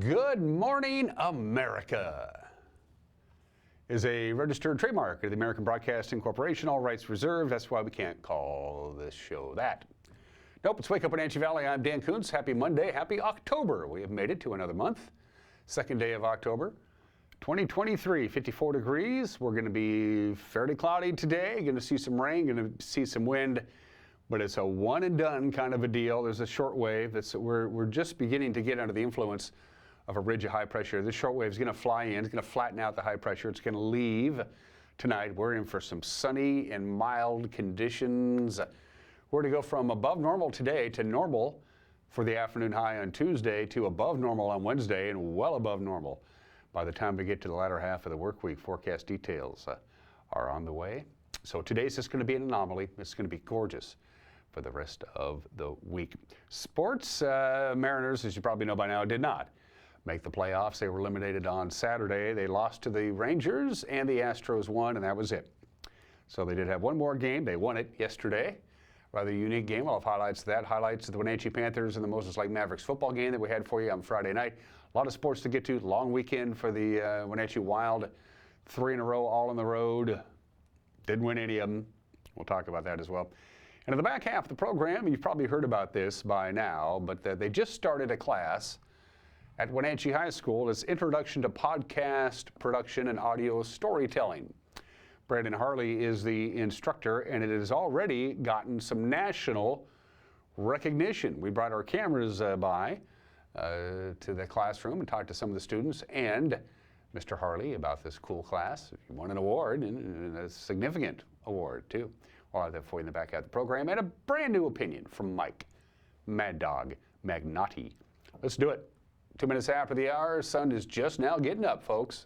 Good morning, America is a registered trademark of the American Broadcasting Corporation, all rights reserved. That's why we can't call this show that. Nope, it's Wake Up Wenatchee Valley. I'm Dan Kuntz. Happy Monday, happy October. We have made it to another month, second day of October, 2023, 54 degrees. We're going to be fairly cloudy today. Going to see some rain, going to see some wind, but it's a one and done kind of a deal. There's a short wave we're just beginning to get under the influence of a ridge of high pressure. This short wave is going to fly in. It's going to flatten out the high pressure. It's going to leave tonight. We're in for some sunny and mild conditions. We're going to go from above normal today to normal for the afternoon high on Tuesday to above normal on Wednesday and well above normal by the time we get to the latter half of the work week. Forecast details are on the way. So today's just going to be an anomaly. It's going to be gorgeous for the rest of the week. Sports, Mariners, as you probably know by now, did not make the playoffs. They were eliminated on Saturday. They lost to the Rangers and the Astros won, and that was it. So they did have one more game. They won it yesterday. Rather unique game. I'll have highlights of that. Highlights of the Wenatchee Panthers and the Moses Lake Mavericks football game that we had for you on Friday night. A lot of sports to get to. Long weekend for the Wenatchee Wild. 3 in a row, all on the road. Didn't win any of them. We'll talk about that as well. And in the back half of the program, you've probably heard about this by now, but they just started a class at Wenatchee High School. It's Introduction to Podcast Production and Audio Storytelling. Brandon Harley is the instructor, and it has already gotten some national recognition. We brought our cameras by to the classroom and talked to some of the students and Mr. Harley about this cool class. He won an award, and a significant award, too. I'll have that for you in the back half of the program. And a brand new opinion from Mike Mad Dog Magnotti. Let's do it. 2 minutes after the hour, sun is just now getting up, folks.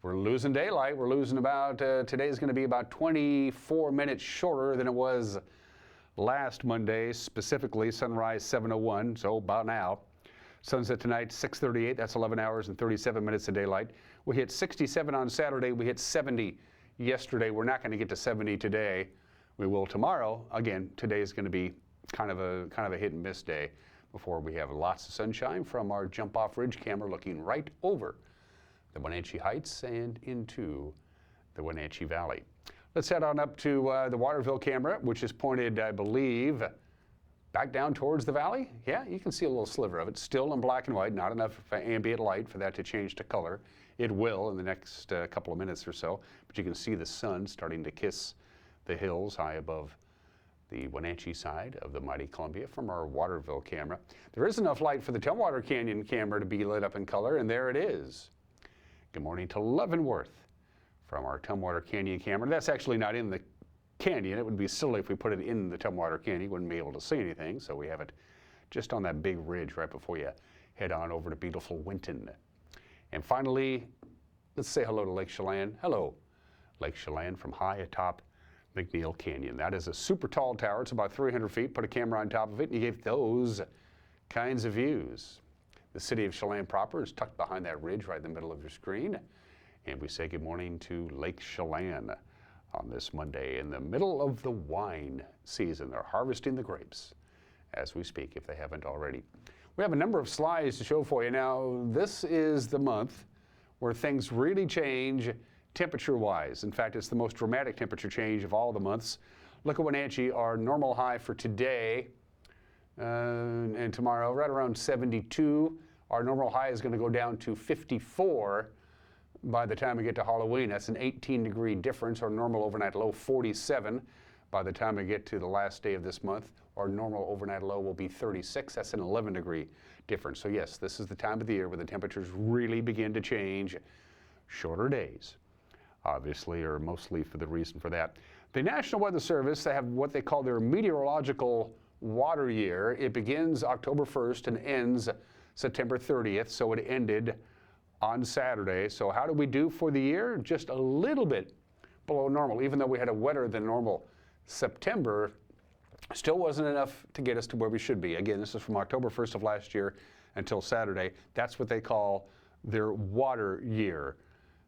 We're losing daylight. We're losing about, today's going to be about 24 minutes shorter than it was last Monday, specifically sunrise 7:01, so about now. Sunset tonight 6:38, that's 11 hours and 37 minutes of daylight. We hit 67 on Saturday. We hit 70 yesterday. We're not going to get to 70 today. We will tomorrow. Again, today is going to be kind of a hit and miss day before we have lots of sunshine from our jump-off ridge camera looking right over the Wenatchee Heights and into the Wenatchee Valley. Let's head on up to the Waterville camera, which is pointed, I believe, back down towards the valley. Yeah, you can see a little sliver of it. Still in black and white, not enough ambient light for that to change to color. It will in the next couple of minutes or so, but you can see the sun starting to kiss the hills high above the Wenatchee side of the mighty Columbia from our Waterville camera. There is enough light for the Tumwater Canyon camera to be lit up in color, and there it is. Good morning to Leavenworth from our Tumwater Canyon camera. That's actually not in the canyon. It would be silly if we put it in the Tumwater Canyon. You wouldn't be able to see anything, so we have it just on that big ridge right before you head on over to beautiful Winton. And finally, let's say hello to Lake Chelan. Hello, Lake Chelan from high atop McNeil Canyon. That is a super tall tower. It's about 300 feet. Put a camera on top of it, and you get those kinds of views. The city of Chelan proper is tucked behind that ridge right in the middle of your screen. And we say good morning to Lake Chelan on this Monday in the middle of the wine season. They're harvesting the grapes as we speak, if they haven't already. We have a number of slides to show for you. Now, this is the month where things really change temperature-wise. In fact, it's the most dramatic temperature change of all the months. Look at Wenatchee, our normal high for today and tomorrow, right around 72. Our normal high is going to go down to 54 by the time we get to Halloween. That's an 18-degree difference. Our normal overnight low, 47. By the time we get to the last day of this month, our normal overnight low will be 36. That's an 11-degree difference. So yes, this is the time of the year where the temperatures really begin to change. Shorter days, obviously, or mostly for the reason for that. The National Weather Service, they have what they call their meteorological water year. It begins October 1st and ends September 30th, so it ended on Saturday. So how did we do for the year? Just a little bit below normal. Even though we had a wetter than normal September, still wasn't enough to get us to where we should be. Again, this is from October 1st of last year until Saturday. That's what they call their water year.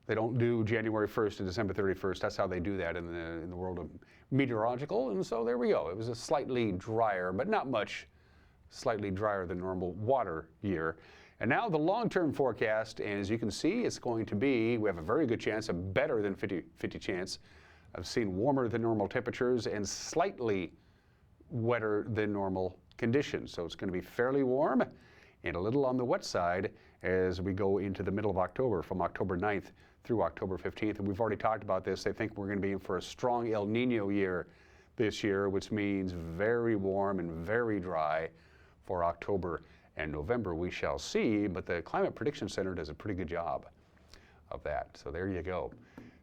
They don't do January 1st to December 31st. That's how they do that in the world of meteorological. And so there we go. It was a slightly drier, but not much slightly drier than normal water year. And now the long-term forecast, and as you can see, it's going to be, we have a very good chance, a better than 50-50 chance of seeing warmer than normal temperatures and slightly wetter than normal conditions. So it's going to be fairly warm and a little on the wet side as we go into the middle of October, from October 9th through October 15th. And we've already talked about this. They think we're going to be in for a strong El Nino year this year, which means very warm and very dry for October and November. We shall see, but the Climate Prediction Center does a pretty good job of that. So there you go.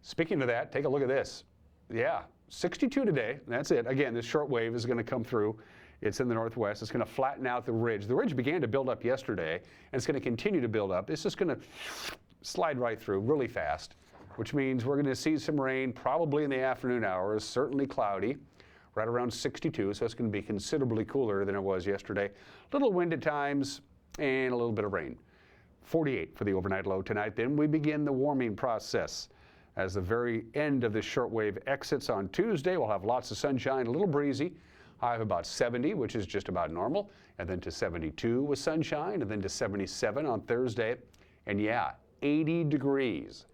Speaking of that, take a look at this. Yeah, 62 today. That's it. Again, this short wave is going to come through. It's in the northwest. It's going to flatten out the ridge. The ridge began to build up yesterday, and it's going to continue to build up. It's just going to slide right through really fast, which means we're going to see some rain probably in the afternoon hours, certainly cloudy, right around 62, so it's going to be considerably cooler than it was yesterday. A little wind at times and a little bit of rain. 48 for the overnight low tonight. Then we begin the warming process. As the very end of this shortwave exits on Tuesday, we'll have lots of sunshine, a little breezy. High of about 70, which is just about normal, and then to 72 with sunshine, and then to 77 on Thursday. And yeah, 80 degrees,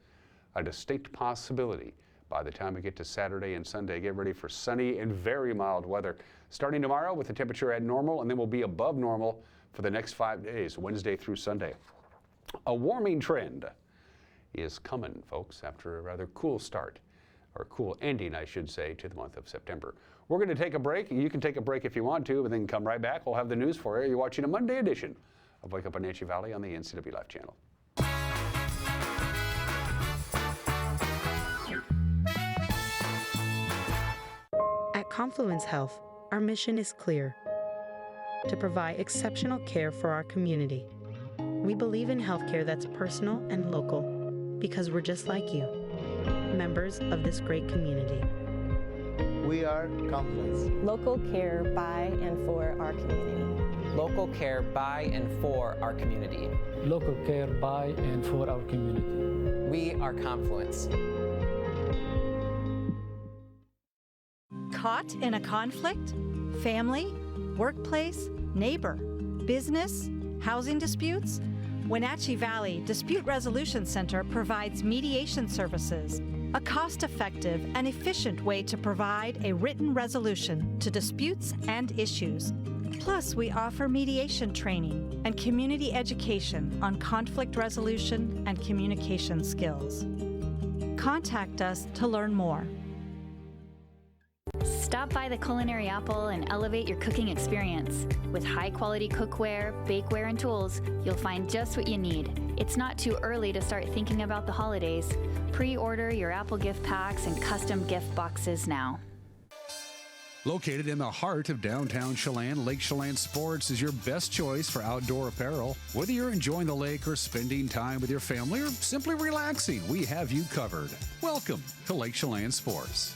a distinct possibility by the time we get to Saturday and Sunday. Get ready for sunny and very mild weather. Starting tomorrow with the temperature at normal, and then we'll be above normal for the next 5 days, Wednesday through Sunday. A warming trend is coming, folks, after a rather cool start, or cool ending, I should say, to the month of September. We're going to take a break. You can take a break if you want to, but then come right back. We'll have the news for you. You're watching a Monday edition of Wake Up Wenatchee Valley on the NCW Life channel. At Confluence Health, our mission is clear: to provide exceptional care for our community. We believe in healthcare that's personal and local because we're just like you, members of this great community. We are Confluence. Local care by and for our community. Local care by and for our community. Local care by and for our community. We are Confluence. Caught in a conflict? Family? Workplace? Neighbor? Business? Housing disputes? Wenatchee Valley Dispute Resolution Center provides mediation services, a cost-effective and efficient way to provide a written resolution to disputes and issues. Plus, we offer mediation training and community education on conflict resolution and communication skills. Contact us to learn more. Stop by the Culinary Apple and elevate your cooking experience. With high-quality cookware, bakeware, and tools, you'll find just what you need. It's not too early to start thinking about the holidays. Pre-order your Apple gift packs and custom gift boxes now. Located in the heart of downtown Chelan, Lake Chelan Sports is your best choice for outdoor apparel. Whether you're enjoying the lake or spending time with your family or simply relaxing, we have you covered. Welcome to Lake Chelan Sports.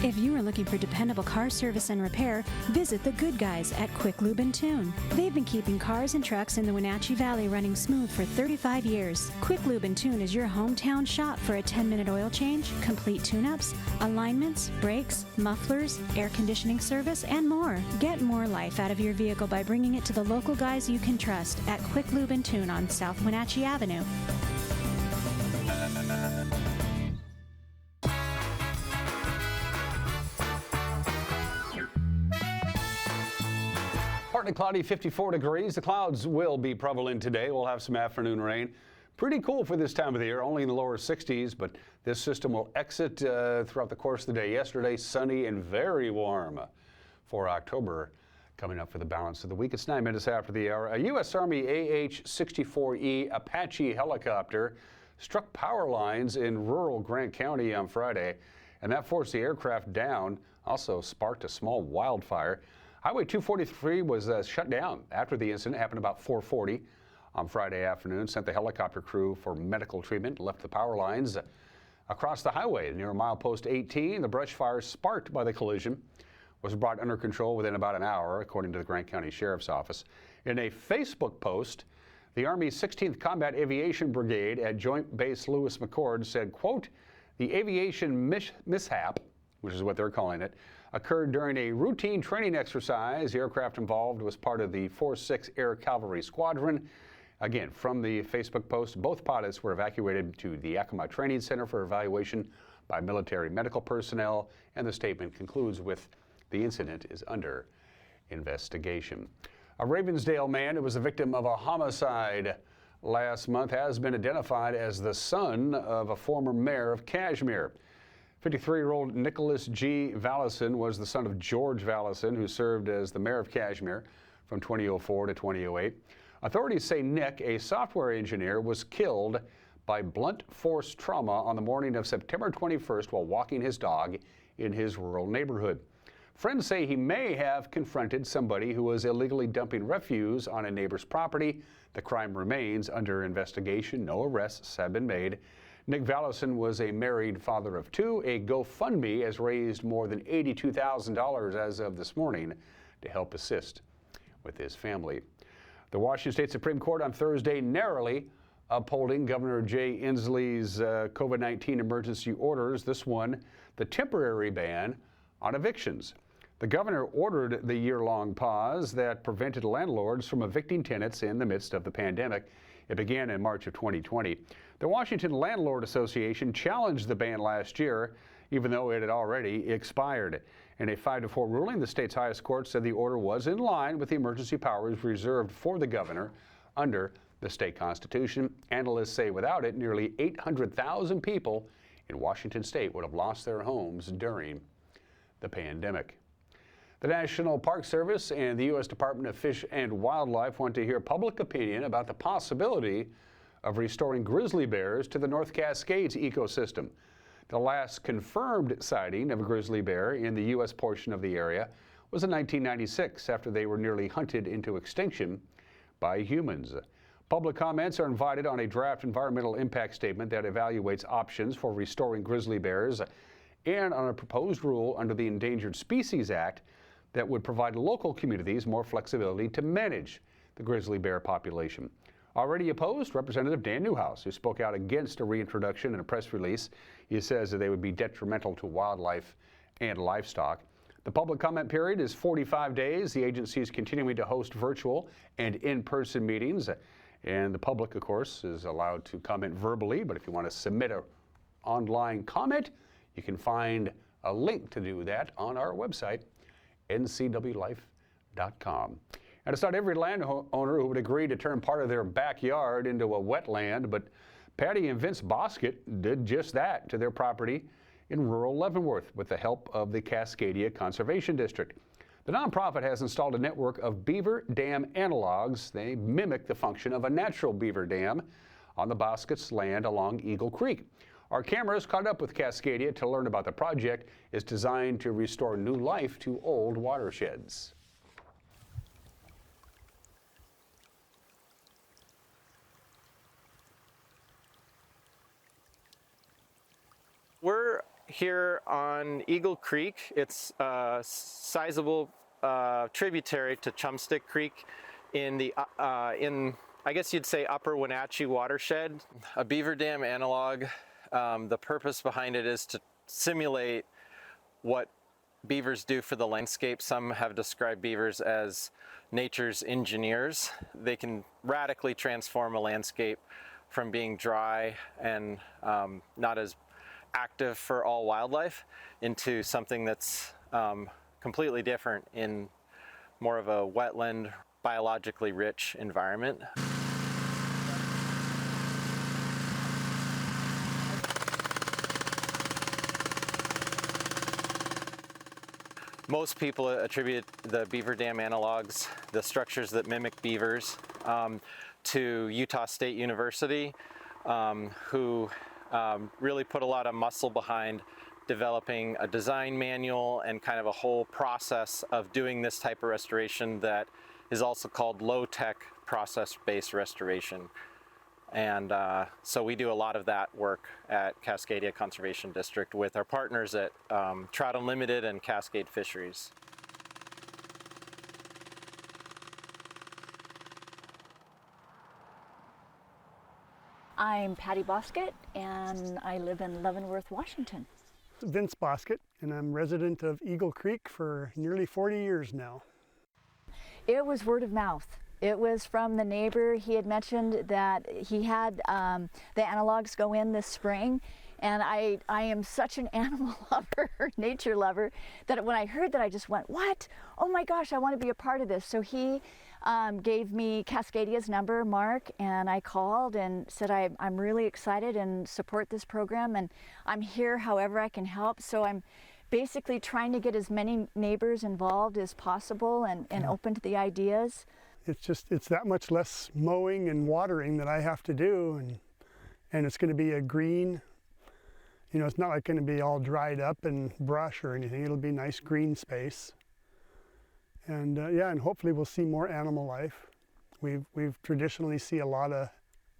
If you are looking for dependable car service and repair, visit the good guys at Quick Lube and Tune. They've been keeping cars and trucks in the Wenatchee Valley running smooth for 35 years. Quick Lube and Tune is your hometown shop for a 10-minute oil change, complete tune-ups, alignments, brakes, mufflers, air conditioning service, and more. Get more life out of your vehicle by bringing it to the local guys you can trust at Quick Lube and Tune on South Wenatchee Avenue. Partly cloudy, 54 degrees. The clouds will be prevalent today. We'll have some afternoon rain. Pretty cool for this time of the year, only in the lower 60s, but this system will exit throughout the course of the day. Yesterday, sunny and very warm for October. Coming up for the balance of the week. It's 9 minutes after the hour. A U.S. Army AH-64E Apache helicopter struck power lines in rural Grant County on Friday, and that forced the aircraft down, also sparked a small wildfire. Highway 243 was shut down after the incident. Happened about 4:40 on Friday afternoon. Sent the helicopter crew for medical treatment. Left the power lines across the highway near milepost 18. The brush fire sparked by the collision was brought under control within about an hour, according to the Grant County Sheriff's Office. In a Facebook post, the Army's 16th Combat Aviation Brigade at Joint Base Lewis-McChord said, quote, "The aviation mishap," which is what they're calling it, occurred during a routine training exercise. The aircraft involved was part of the 4-6 Air Cavalry Squadron. Again, from the Facebook post, both pilots were evacuated to the Yakima Training Center for evaluation by military medical personnel, and the statement concludes with, the incident is under investigation. A Ravensdale man who was a victim of a homicide last month has been identified as the son of a former mayor of Kashmir. 53-year-old Nicholas G. Vallison was the son of George Vallison, who served as the mayor of Kashmir from 2004 to 2008. Authorities say Nick, a software engineer, was killed by blunt force trauma on the morning of September 21st while walking his dog in his rural neighborhood. Friends say he may have confronted somebody who was illegally dumping refuse on a neighbor's property. The crime remains under investigation. No arrests have been made. Nick Vallison was a married father of two. A GoFundMe has raised more than $82,000 as of this morning to help assist with his family. The Washington State Supreme Court on Thursday narrowly upholding Governor Jay Inslee's COVID-19 emergency orders. This one, the temporary ban on evictions. The governor ordered the year-long pause that prevented landlords from evicting tenants in the midst of the pandemic. It began in March of 2020. The Washington Landlord Association challenged the ban last year, even though it had already expired. In a 5-4 ruling, the state's highest court said the order was in line with the emergency powers reserved for the governor under the state constitution. Analysts say without it, nearly 800,000 people in Washington state would have lost their homes during the pandemic. The National Park Service and the U.S. Department of Fish and Wildlife want to hear public opinion about the possibility of restoring grizzly bears to the North Cascades ecosystem. The last confirmed sighting of a grizzly bear in the U.S. portion of the area was in 1996 after they were nearly hunted into extinction by humans. Public comments are invited on a draft environmental impact statement that evaluates options for restoring grizzly bears and on a proposed rule under the Endangered Species Act that would provide local communities more flexibility to manage the grizzly bear population. Already opposed, Representative Dan Newhouse, who spoke out against a reintroduction in a press release. He says that they would be detrimental to wildlife and livestock. The public comment period is 45 days. The agency is continuing to host virtual and in-person meetings. And the public, of course, is allowed to comment verbally, but if you want to submit an online comment, you can find a link to do that on our website, ncwlife.com. And it's not every landowner who would agree to turn part of their backyard into a wetland, but Patty and Vince Bosket did just that to their property in rural Leavenworth with the help of the Cascadia Conservation District. The nonprofit has installed a network of beaver dam analogs. They mimic the function of a natural beaver dam on the Boskets' land along Eagle Creek. Our cameras caught up with Cascadia to learn about the project. It's designed to restore new life to old watersheds. We're here on Eagle Creek. It's a sizable tributary to Chumstick Creek in the I guess you'd say upper Wenatchee watershed. A beaver dam analog. The purpose behind it is to simulate what beavers do for the landscape. Some have described beavers as nature's engineers. They can radically transform a landscape from being dry and not as active for all wildlife into something that's completely different in more of a wetland, biologically rich environment. Most people attribute the beaver dam analogs, the structures that mimic beavers, to Utah State University, who really put a lot of muscle behind developing a design manual and kind of a whole process of doing this type of restoration that is also called low-tech process-based restoration. And so we do a lot of that work at Cascadia Conservation District with our partners at Trout Unlimited and Cascade Fisheries. I'm Patty Bosket, and I live in Leavenworth, Washington. Vince Bosket, and I'm resident of Eagle Creek for nearly 40 years now. It was word of mouth. It was from the neighbor. He had mentioned that he had the analogs go in this spring, and I am such an animal lover, nature lover, that when I heard that I just went, what? Oh my gosh, I want to be a part of this. So he gave me Cascadia's number, Mark, and I called and said I'm really excited and support this program, and I'm here however I can help. So I'm basically trying to get as many neighbors involved as possible and open to the ideas. It's that much less mowing and watering that I have to do, and it's going to be a green, you know, it's not like going to be all dried up and brush or anything. It'll be nice green space. And yeah, and hopefully we'll see more animal life. We've traditionally see a lot of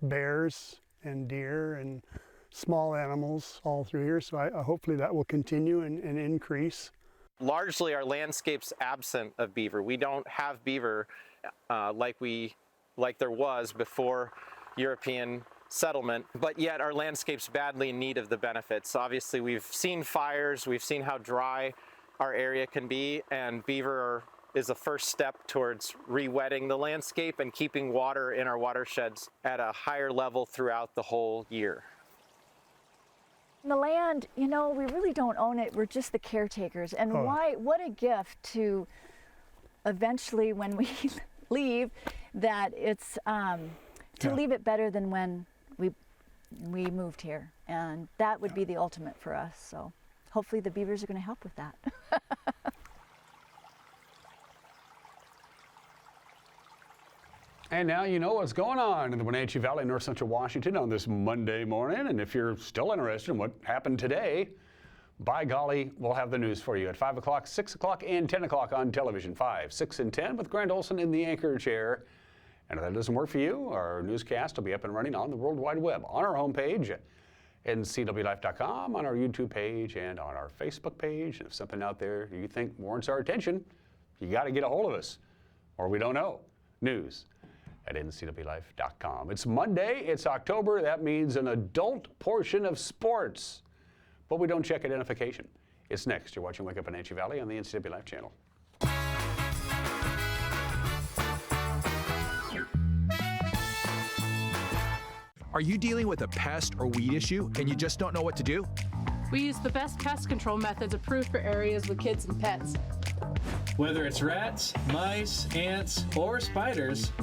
bears and deer and small animals all through here, so hopefully that will continue and increase. Largely our landscape's absent of beaver. We don't have beaver like there was before European settlement, but yet our landscape's badly in need of the benefits. Obviously we've seen fires, we've seen how dry our area can be, and beaver is the first step towards re-wetting the landscape and keeping water in our watersheds at a higher level throughout the whole year. The land, you know, we really don't own it. We're just the caretakers. And what a gift to eventually, when we leave, that it's to leave it better than when we moved here. And that would be the ultimate for us. So hopefully the beavers are going to help with that. And now you know what's going on in the Wenatchee Valley, North Central Washington on this Monday morning. And if you're still interested in what happened today, by golly, we'll have the news for you at 5 o'clock, 6 o'clock, and 10 o'clock on television. 5, 6, and 10 with Grant Olson in the anchor chair. And if that doesn't work for you, our newscast will be up and running on the World Wide Web, on our homepage at ncwlife.com, on our YouTube page, and on our Facebook page. And if something out there you think warrants our attention, you got to get a hold of us, or we don't know. News at ncwlife.com. It's Monday, it's October, that means an adult portion of sports. But we don't check identification. It's next. You're watching Wake Up Wenatchee Valley on the NCW Life channel. Are you dealing with a pest or weed issue and you just don't know what to do? We use the best pest control methods approved for areas with kids and pets. Whether it's rats, mice, ants, or spiders,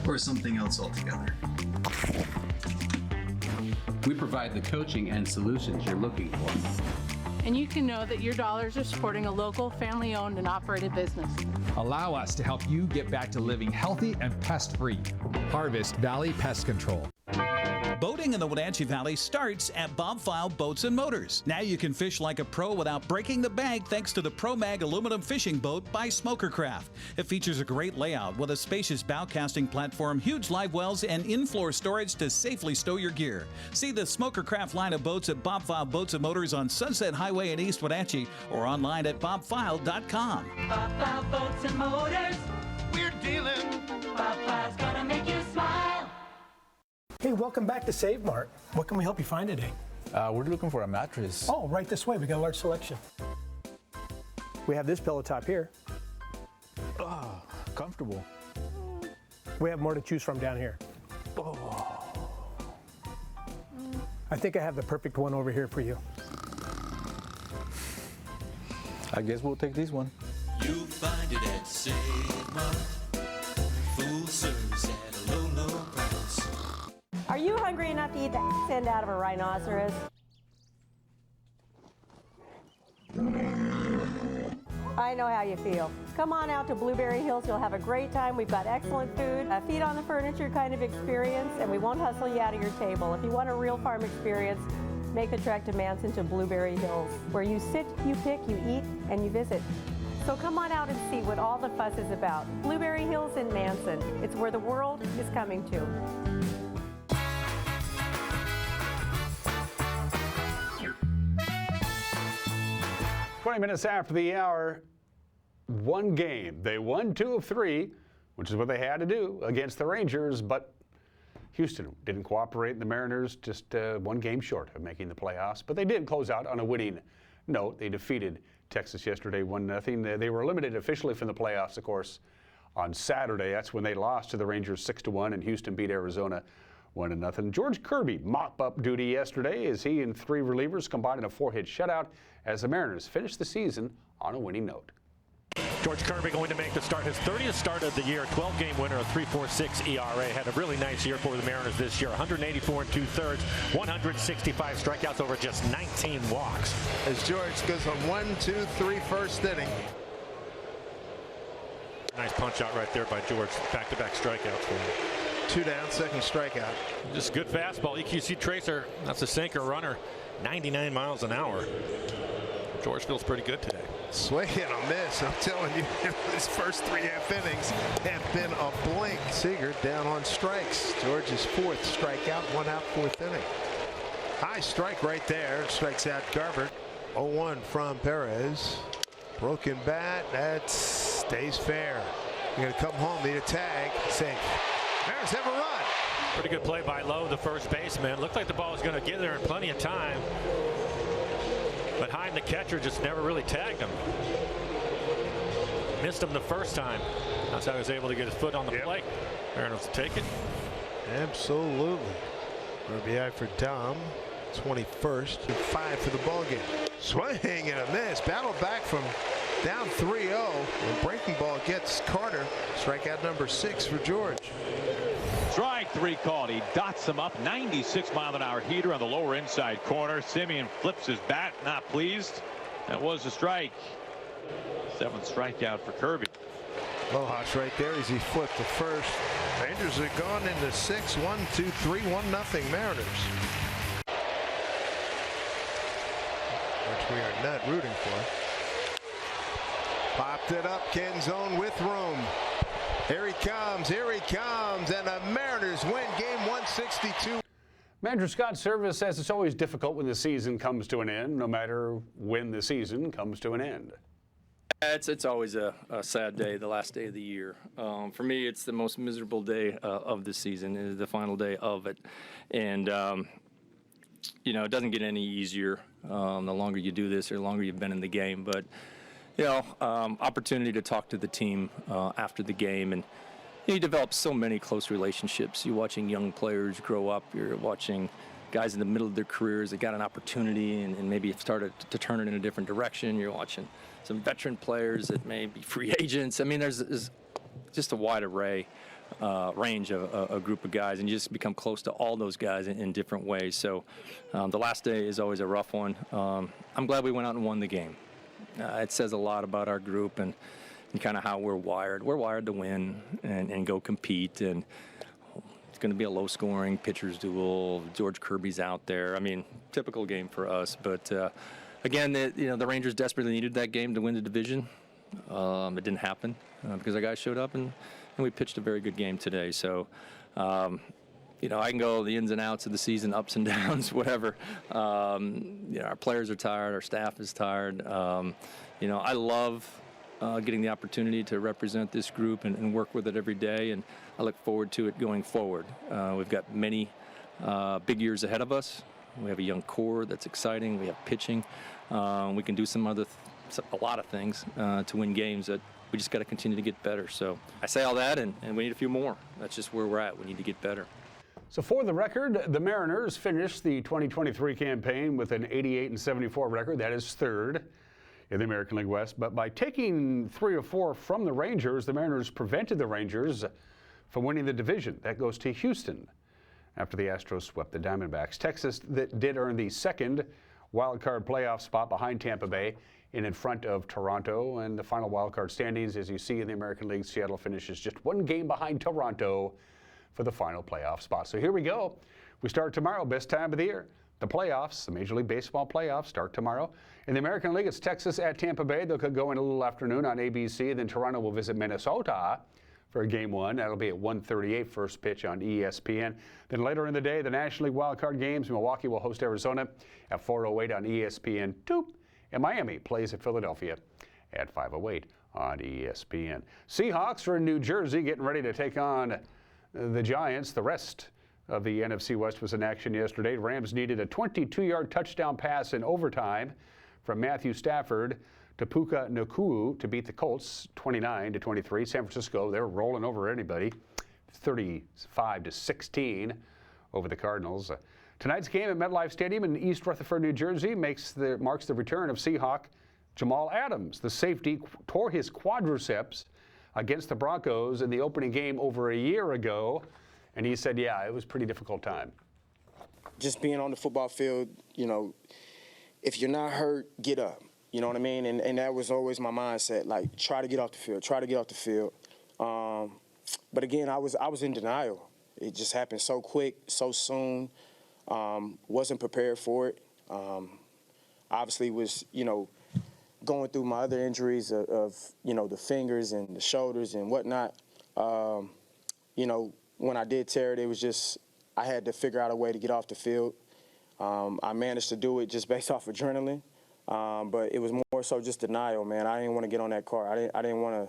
or something else altogether. We provide the coaching and solutions you're looking for. And you can know that your dollars are supporting a local, family-owned and operated business. Allow us to help you get back to living healthy and pest-free. Harvest Valley Pest Control. Boating in the Wenatchee Valley starts at Bob File Boats and Motors. Now you can fish like a pro without breaking the bank thanks to the ProMag aluminum fishing boat by Smokercraft. It features a great layout with a spacious bow casting platform, huge live wells, and in-floor storage to safely stow your gear. See the Smokercraft line of boats at Bob File Boats and Motors on Sunset Highway in East Wenatchee or online at bobfile.com. Bob File Boats and Motors, we're dealing. Bob File's gonna make you smile. Hey, welcome back to Save Mart. What can we help you find today? We're looking for a mattress. Oh, right this way. We got a large selection. We have this pillow top here. Oh, comfortable. We have more to choose from down here. Oh. I think I have the perfect one over here for you. I guess we'll take this one. You'll find it at Save Mart. Full service at a low, low price. Are you hungry enough to eat the end out of a rhinoceros? I know how you feel. Come on out to Blueberry Hills. You'll have a great time. We've got excellent food, a feet on the furniture kind of experience, and we won't hustle you out of your table. If you want a real farm experience, make the trek to Manson to Blueberry Hills, where you sit, you pick, you eat, and you visit. So come on out and see what all the fuss is about. Blueberry Hills in Manson. It's where the world is coming to. 20 minutes after the hour, one game. They won 2 of 3, which is what they had to do against the Rangers, but Houston didn't cooperate, and the Mariners just one game short of making the playoffs. But they did close out on a winning note. They defeated Texas yesterday 1-0. They were eliminated officially from the playoffs, of course, on Saturday. That's when they lost to the Rangers 6-1, and Houston beat Arizona 1-0. George Kirby mop-up duty yesterday as he and 3 relievers combined in a 4-hit shutout as the Mariners finished the season on a winning note. George Kirby going to make the start, his 30th start of the year, 12-game winner, a 3.46 ERA. Had a really nice year for the Mariners this year. 184 2/3, 165 strikeouts over just 19 walks. As George goes on 1-2-3 first inning. Nice punch out right there by George. Back-to-back strikeouts for him. 2 down, second strikeout. Just good fastball. EQC tracer. That's a sinker runner. 99 miles an hour. George feels pretty good today. Swing and a miss. I'm telling you, his first 3.5 innings have been a blink. Seager down on strikes. George's 4th strikeout, 1 out, 4th inning. High strike right there. Strikes out Garver. 0-1 from Perez. Broken bat. That stays fair. You're going to come home, need a tag. Safe. Mariners have a run. Pretty good play by Lowe, the first baseman. Looked like the ball was going to get there in plenty of time. But Heim, the catcher, just never really tagged him. Missed him the first time. That's how he was able to get his foot on the plate. Mariners will take it. Absolutely. RBI for Dom. 21st and 5 for the ball game. Swing and a miss. Battle back from down 3-0. And breaking ball gets Carter. Strikeout number 6 for George. Strike 3 called. He dots him up. 96-mile-an-hour heater on the lower inside corner. Simeon flips his bat. Not pleased. That was a strike. 7th strikeout for Kirby. Lojas right there as he flipped the first. Rangers are gone into 6. 1-2-3. 1-0 Mariners. Which we are not rooting for. Popped it up. Ken zone with room. Here he comes, and the Mariners win game 162. Manager Scott Servais says it's always difficult when the season comes to an end, no matter when the season comes to an end. It's always a sad day, the last day of the year. For me, it's the most miserable day of the season, is the final day of it. And, you know, it doesn't get any easier the longer you do this or the longer you've been in the game. But you know, opportunity to talk to the team after the game, and you develop so many close relationships. You're watching young players grow up. You're watching guys in the middle of their careers that got an opportunity and maybe have started to turn it in a different direction. You're watching some veteran players that may be free agents. I mean, there's just a wide array, range of a group of guys, and you just become close to all those guys in different ways. So the last day is always a rough one. I'm glad we went out and won the game. It says a lot about our group and kind of how we're wired. We're wired to win and go compete, and it's going to be a low-scoring pitcher's duel. George Kirby's out there. I mean, typical game for us. But again, the Rangers desperately needed that game to win the division. It didn't happen because our guys showed up and we pitched a very good game today. So. You know, I can go the ins and outs of the season, ups and downs, whatever. You know, our players are tired, our staff is tired. You know, I love getting the opportunity to represent this group and work with it every day, and I look forward to it going forward. We've got many big years ahead of us. We have a young core that's exciting. We have pitching. We can do a lot of things to win games that we just got to continue to get better. So I say all that, and we need a few more. That's just where we're at. We need to get better. So for the record, the Mariners finished the 2023 campaign with an 88-74 record. That is 3rd in the American League West. But by taking 3 or 4 from the Rangers, the Mariners prevented the Rangers from winning the division. That goes to Houston after the Astros swept the Diamondbacks. Texas did earn the 2nd wild card playoff spot behind Tampa Bay and in front of Toronto. And the final wild card standings, as you see in the American League, Seattle finishes just 1 game behind Toronto for the final playoff spot. So here we go. We start tomorrow, best time of the year. The playoffs, the Major League Baseball playoffs, start tomorrow. In the American League, it's Texas at Tampa Bay. They'll go in a little afternoon on ABC. Then Toronto will visit Minnesota for Game 1. That'll be at 1:38, first pitch on ESPN. Then later in the day, the National League wild card games. Milwaukee will host Arizona at 4:08 on ESPN2. And Miami plays at Philadelphia at 5:08 on ESPN. Seahawks are in New Jersey getting ready to take on the Giants. The rest of the NFC West was in action yesterday. Rams needed a 22-yard touchdown pass in overtime from Matthew Stafford to Puka Nacua to beat the Colts 29-23. San Francisco, they're rolling over anybody, 35-16 over the Cardinals. Tonight's game at MetLife Stadium in East Rutherford, New Jersey marks the return of Seahawk Jamal Adams. The safety tore his quadriceps against the Broncos in the opening game over a year ago, and he said, yeah, it was a pretty difficult time. Just being on the football field, you know, if you're not hurt, get up. You know what I mean? And that was always my mindset, like, try to get off the field, try to get off the field. But again, I was in denial. It just happened so quick, so soon. Wasn't prepared for it. Obviously was, you know, going through my other injuries of you know, the fingers and the shoulders and whatnot. You know, when I did tear it, it was just, I had to figure out a way to get off the field. I managed to do it just based off adrenaline, but it was more so just denial, man. I didn't want to get on that car. I didn't want to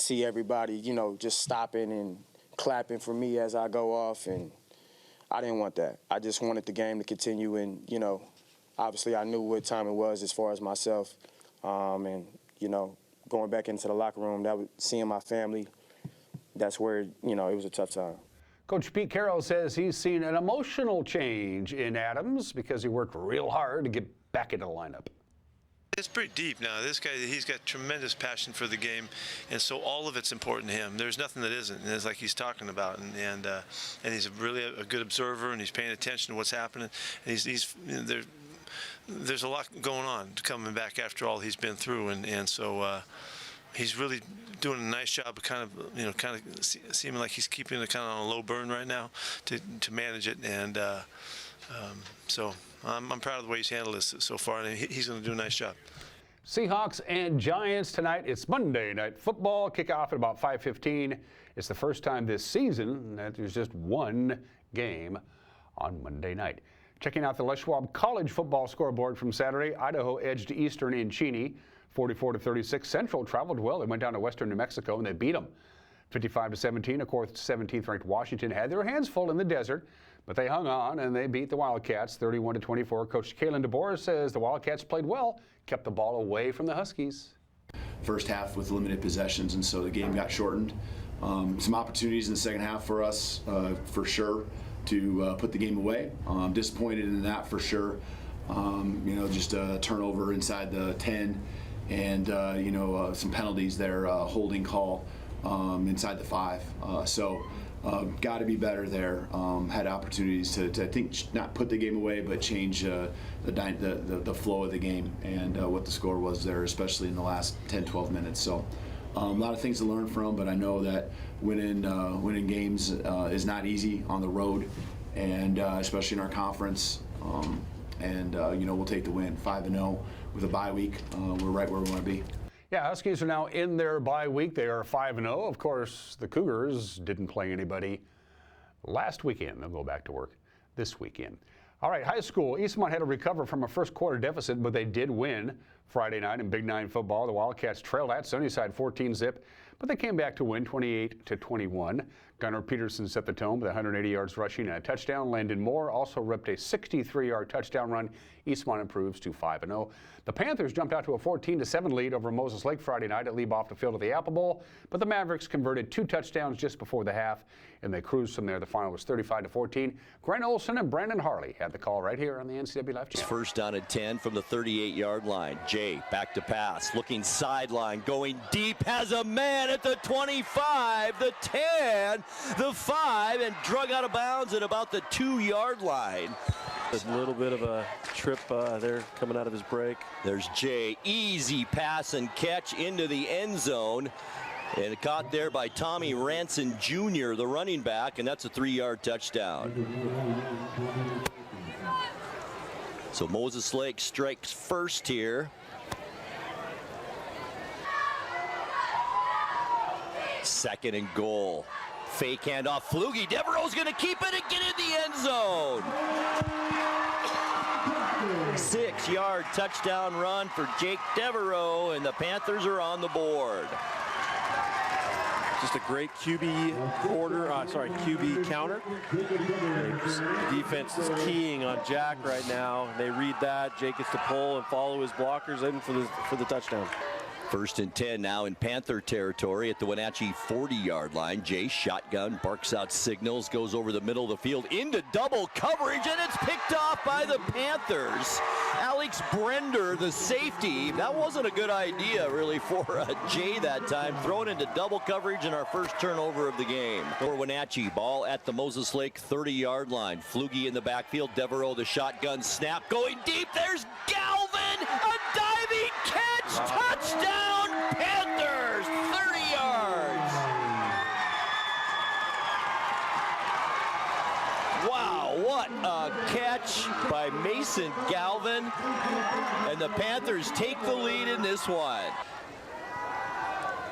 see everybody, you know, just stopping and clapping for me as I go off, and I didn't want that. I just wanted the game to continue, and, you know, obviously I knew what time it was as far as myself, and, you know, going back into the locker room, seeing my family, that's where, you know, it was a tough time. Coach Pete Carroll says he's seen an emotional change in Adams because he worked real hard to get back into the lineup. It's pretty deep now. This guy, he's got tremendous passion for the game, and so all of it's important to him. There's nothing that isn't, and it's like he's talking about, and he's really a good observer, and he's paying attention to what's happening. And there's a lot going on coming back after all he's been through, and so he's really doing a nice job of kind of seeming like he's keeping it kind of on a low burn right now to manage it, and so I'm proud of the way he's handled this so far, and he's going to do a nice job. Seahawks and Giants tonight. It's Monday Night Football. Kickoff at about 5:15. It's the first time this season that there's just one game on Monday night. Checking out the Les Schwab College football scoreboard from Saturday. Idaho edged Eastern in Cheney, 44-36. Central traveled well. They went down to Western New Mexico and they beat them, 55-17. Of course, 17th-ranked Washington had their hands full in the desert, but they hung on and they beat the Wildcats 31-24. Coach Kalen DeBoer says the Wildcats played well, kept the ball away from the Huskies. First half with limited possessions, and so the game got shortened. Some opportunities in the second half for us, for sure, to put the game away. Disappointed in that for sure. You know, just a turnover inside the 10, and you know, some penalties there, holding call inside the 5. So got to be better there. Had opportunities to I think not put the game away, but change the flow of the game and what the score was there, especially in the last 10-12 minutes. So a lot of things to learn from, but I know that winning games is not easy on the road, and especially in our conference. And you know, we'll take the win, 5-0 with a bye week. We're right where we want to be. Yeah, Huskies are now in their bye week. They are 5-0. Of course, the Cougars didn't play anybody last weekend. They'll go back to work this weekend. All right, high school. Eastmont had to recover from a first quarter deficit, but they did win Friday night in Big 9 football. The Wildcats trailed at Sunnyside 14-zip, but they came back to win 28-21. Gunnar Peterson set the tone with 180 yards rushing and a touchdown. Landon Moore also ripped a 63-yard touchdown run. Eastmont improves to 5-0. The Panthers jumped out to a 14-7 lead over Moses Lake Friday night at Leib off the field of the Apple Bowl, but the Mavericks converted 2 touchdowns just before the half, and they cruised from there. The final was 35-14. Grant Olson and Brandon Harley had the call right here on the NCAA Live channel. First down and 10 from the 38-yard line. Jay back to pass, looking sideline, going deep, has a man at the 25, the 10, the 5, and drug out of bounds at about the 2-yard line. There's a little bit of a trip there coming out of his break. There's Jay, easy pass and catch into the end zone. And caught there by Tommy Ranson Jr., the running back, and that's a 3-yard touchdown. So Moses Lake strikes first here. Second and goal. Fake handoff, Flugie. Devereaux's going to keep it and get in the end zone. 6-yard touchdown run for Jake Devereaux, and the Panthers are on the board. Just a great QB QB counter. The defense is keying on Jack right now. They read that. Jake gets to pull and follow his blockers in for the touchdown. 1st and 10 now in Panther territory at the Wenatchee 40-yard line. Jay shotgun, barks out signals, goes over the middle of the field into double coverage, and it's picked off by the Panthers. Alex Brender, the safety. That wasn't a good idea, really, for Jay that time. Thrown into double coverage and our first turnover of the game. For Wenatchee, ball at the Moses Lake 30-yard line. Flugie in the backfield. Devereaux, the shotgun snap. Going deep. There's Galvin. A diving catch. Touchdown, Panthers. 30 yards. Wow, what a catch by Mason Galvin. And the Panthers take the lead in this one.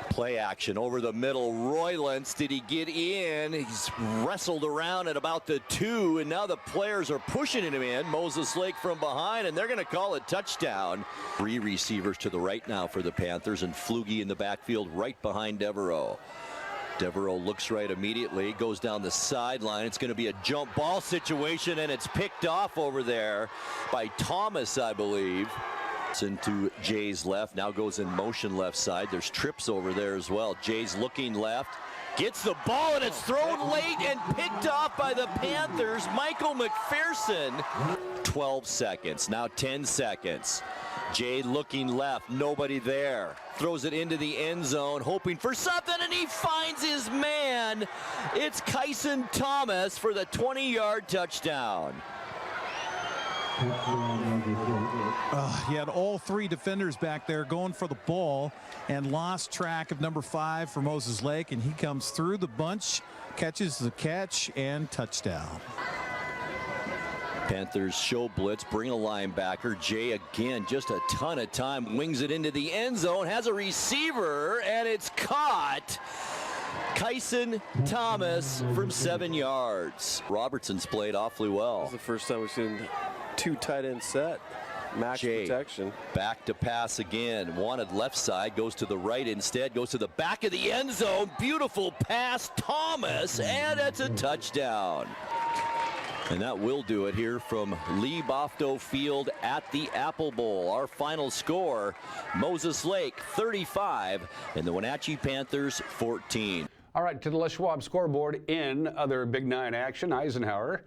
Play action over the middle. Roylance, did he get in? He's wrestled around at about the 2, and now the players are pushing him in. Moses Lake from behind, and they're going to call it touchdown. 3 receivers to the right now for the Panthers, and Flugie in the backfield right behind Devereaux. Devereaux looks right immediately, goes down the sideline. It's going to be a jump ball situation, and it's picked off over there by Thomas, I believe. Into Jay's left, now goes in motion left side. There's trips over there as well. Jay's looking left, gets the ball, and it's thrown late and picked off by the Panthers. Michael McPherson. 12 seconds, now 10 seconds. Jay looking left, nobody there. Throws it into the end zone, hoping for something, and he finds his man. It's Kyson Thomas for the 20-yard touchdown. He had all 3 defenders back there going for the ball and lost track of number 5 for Moses Lake, and he comes through the bunch, catches the catch, and touchdown. Panthers show blitz, bring a linebacker. Jay again, just a ton of time, wings it into the end zone, has a receiver, and it's caught. Kyson Thomas from 7 yards. Robertson's played awfully well. This is the first time we've seen 2 tight end set. Max Jay, protection. Back to pass again. Wanted left side, goes to the right instead, goes to the back of the end zone. Beautiful pass, Thomas, and it's a touchdown. And that will do it here from Lee Bofto Field at the Apple Bowl. Our final score, Moses Lake 35 and the Wenatchee Panthers 14. All right, to the Les Schwab scoreboard in other Big 9 action. Eisenhower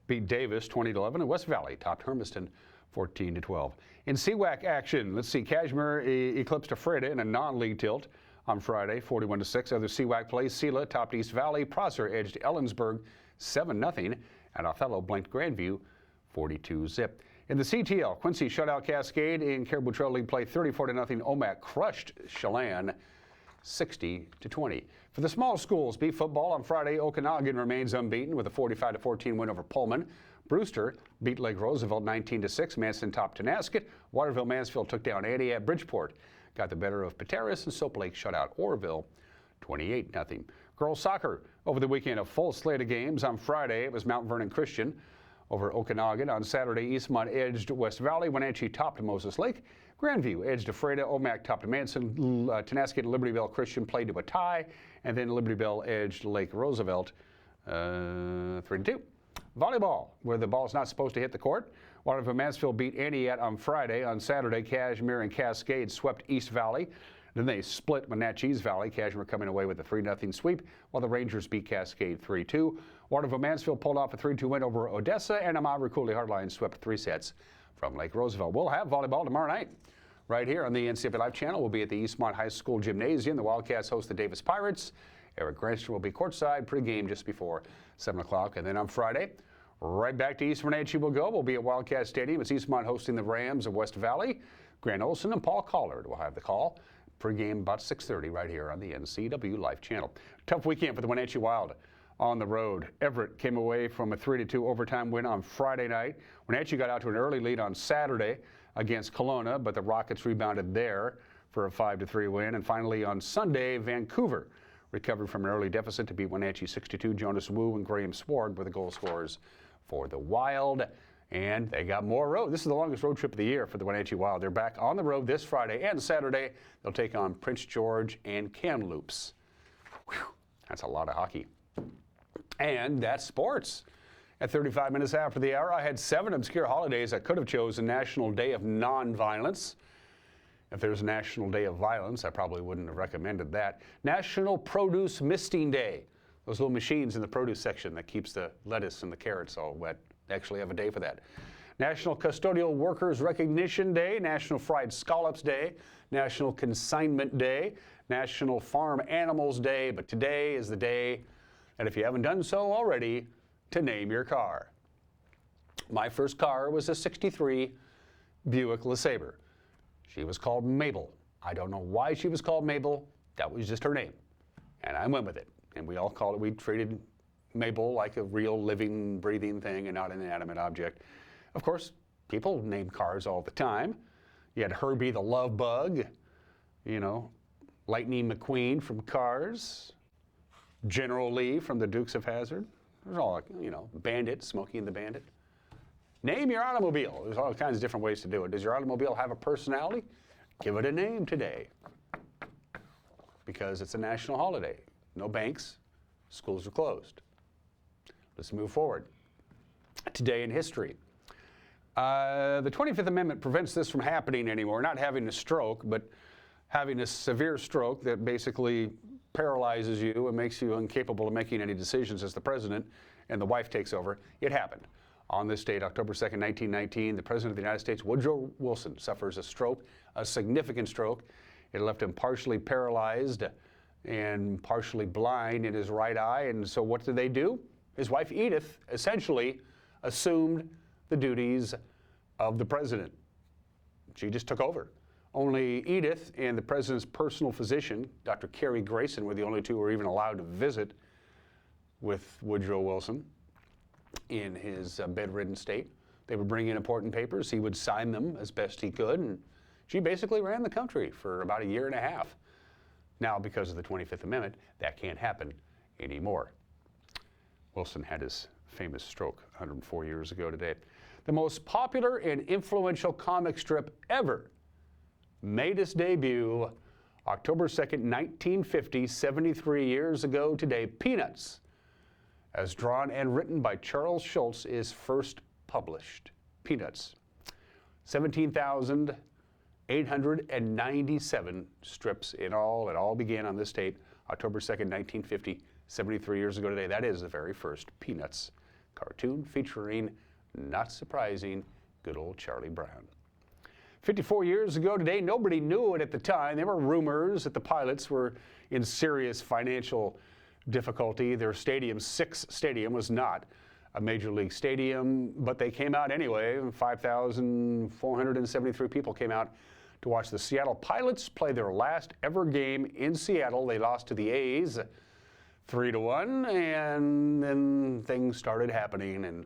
beat Davis 20-11, and West Valley topped Hermiston 14-12. In CWAC action, let's see, Kashmir eclipsed Ephrata in a non-league tilt on Friday, 41-6. Other CWAC plays, Sela topped East Valley, Prosser edged Ellensburg 7-0, and Othello blanked Grandview 42-zip. In the CTL, Quincy shut out Cascade in Caribou Trail League play 34-0. Omak crushed Chelan 60-20. For the small schools, B football on Friday, Okanagan remains unbeaten with a 45-14 win over Pullman. Brewster beat Lake Roosevelt 19-6. Manson topped Tenasket. Waterville Mansfield took down Antioch. Bridgeport got the better of Pateros, and Soap Lake shut out Orville 28-0. Girls soccer over the weekend, a full slate of games. On Friday, it was Mount Vernon Christian over Okanagan. On Saturday, Eastmont edged West Valley. Wenatchee topped Moses Lake. Grandview edged Ephrata. Omak topped Manson. Tenasket and Libertyville Christian played to a tie. And then Libertyville edged Lake Roosevelt 3-2. Volleyball, where the ball's not supposed to hit the court. Waterville Mansfield beat Antioch on Friday. On Saturday, Kashmir and Cascade swept East Valley. Then they split Wenatchee's Valley. Kashmir coming away with a 3-0 sweep, while the Rangers beat Cascade 3-2. Waterville Mansfield pulled off a 3-2 win over Odessa, and Amavra-Cooley Hardline swept 3 sets from Lake Roosevelt. We'll have volleyball tomorrow night right here on the NCAA Live channel. We'll be at the Eastmont High School Gymnasium. The Wildcats host the Davis Pirates. Eric Granstrom will be courtside pregame just before 7 o'clock. And then on Friday, right back to East Wenatchee we'll go. We'll be at Wildcat Stadium. It's Eastmont hosting the Rams of West Valley. Grant Olson and Paul Collard will have the call. Pregame about 6:30 right here on the NCW Live channel. Tough weekend for the Wenatchee Wild on the road. Everett came away from a 3-2 overtime win on Friday night. Wenatchee got out to an early lead on Saturday against Kelowna, but the Rockets rebounded there for a 5-3 win. And finally on Sunday, Vancouver recovered from an early deficit to beat Wenatchee 6-2. Jonas Wu and Graham Sward were the goal scorers for the Wild. And they got more road. This is the longest road trip of the year for the Wenatchee Wild. They're back on the road this Friday and Saturday. They'll take on Prince George and Kamloops Whew, that's a lot of hockey. And that's sports. At 35 minutes after the hour, I had 7 obscure holidays I could have chosen. National Day of Nonviolence. If there's a National Day of Violence, I probably wouldn't have recommended that. National Produce Misting Day. Those little machines in the produce section that keeps the lettuce and the carrots all wet. They actually have a day for that. National Custodial Workers Recognition Day. National Fried Scallops Day. National Consignment Day. National Farm Animals Day. But today is the day that if you haven't done so already, to name your car. My first car was a 63 Buick LeSabre. She was called Mabel. I don't know why she was called Mabel. That was just her name. And I went with it. And we all called it, we treated Mabel like a real living, breathing thing and not an inanimate object. Of course, people name cars all the time. You had Herbie the Love Bug, you know, Lightning McQueen from Cars, General Lee from the Dukes of Hazzard. There's all, you know, Bandit, Smokey and the Bandit. Name your automobile. There's all kinds of different ways to do it. Does your automobile have a personality? Give it a name today. Because it's a national holiday. No banks, schools are closed. Let's move forward. Today in history. The 25th Amendment prevents this from happening anymore, not having a stroke, but having a severe stroke that basically paralyzes you and makes you incapable of making any decisions as the president, and the wife takes over. It happened. On this date, October 2nd, 1919, the President of the United States, Woodrow Wilson, suffers a stroke, a significant stroke. It left him partially paralyzed and partially blind in his right eye. And so what did they do? His wife, Edith, essentially assumed the duties of the president. She just took over. Only Edith and the president's personal physician, Dr. Cary Grayson, were the only two who were even allowed to visit with Woodrow Wilson in his bedridden state. They would bring in important papers. He would sign them as best he could, and she basically ran the country for about a year and a half. Now, because of the 25th Amendment, that can't happen anymore. Wilson had his famous stroke 104 years ago today. The most popular and influential comic strip ever made its debut October 2nd, 1950, 73 years ago today. Peanuts, as drawn and written by Charles Schulz, is first published. Peanuts. 17,897 strips in all. It all began on this date, October 2nd, 1950, 73 years ago today. That is the very first Peanuts cartoon featuring, not surprising, good old Charlie Brown. 54 years ago today, nobody knew it at the time. There were rumors that the Pilots were in serious financial difficulty. Their stadium, 6 Stadium, was not a major league stadium, but they came out anyway. 5,473 people came out to watch the Seattle Pilots play their last ever game in Seattle. They lost to the A's 3-1, and then things started happening. And